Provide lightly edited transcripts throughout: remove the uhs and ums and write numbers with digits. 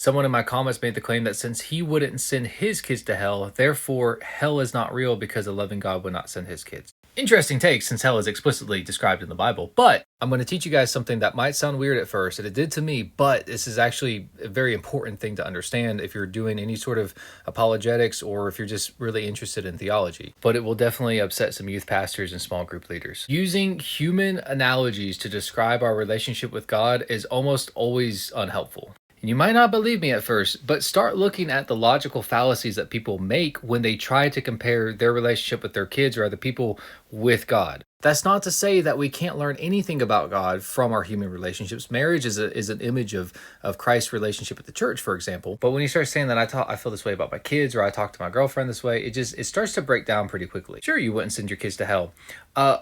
Someone in my comments made the claim that since he wouldn't send his kids to hell, therefore hell is not real because a loving God would not send his kids. Interesting take, since hell is explicitly described in the Bible. But I'm going to teach you guys something that might sound weird at first, and it did to me, but this is actually a very important thing to understand if you're doing any sort of apologetics or if you're just really interested in theology. But it will definitely upset some youth pastors and small group leaders. Using human analogies to describe our relationship with God is almost always unhelpful. And you might not believe me at first, but start looking at the logical fallacies that people make when they try to compare their relationship with their kids or other people with God. That's not to say that we can't learn anything about God from our human relationships. Marriage is an image of Christ's relationship with the church, for example. But when you start saying that I feel this way about my kids, or I talk to my girlfriend this way, it starts to break down pretty quickly. Sure, you wouldn't send your kids to hell.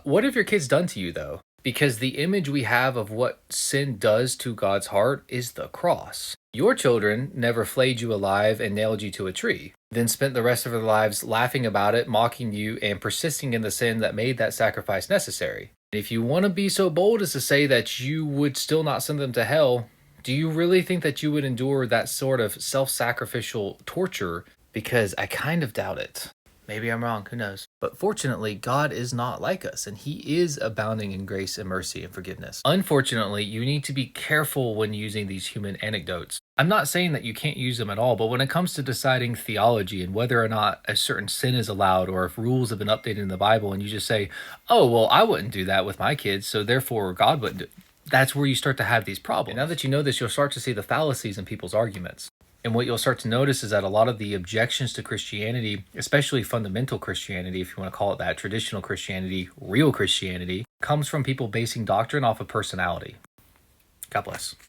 What have your kids done to you, though? Because the image we have of what sin does to God's heart is the cross. Your children never flayed you alive and nailed you to a tree, then spent the rest of their lives laughing about it, mocking you, and persisting in the sin that made that sacrifice necessary. If you want to be so bold as to say that you would still not send them to hell, do you really think that you would endure that sort of self-sacrificial torture? Because I kind of doubt it. Maybe I'm wrong, who knows? But fortunately, God is not like us, and He is abounding in grace and mercy and forgiveness. Unfortunately, you need to be careful when using these human anecdotes. I'm not saying that you can't use them at all, but when it comes to deciding theology and whether or not a certain sin is allowed, or if rules have been updated in the Bible, and you just say, oh, well, I wouldn't do that with my kids, so therefore God wouldn't do. That's where you start to have these problems. And now that you know this, you'll start to see the fallacies in people's arguments. And what you'll start to notice is that a lot of the objections to Christianity, especially fundamental Christianity, if you want to call it that, traditional Christianity, real Christianity, comes from people basing doctrine off of personality. God bless.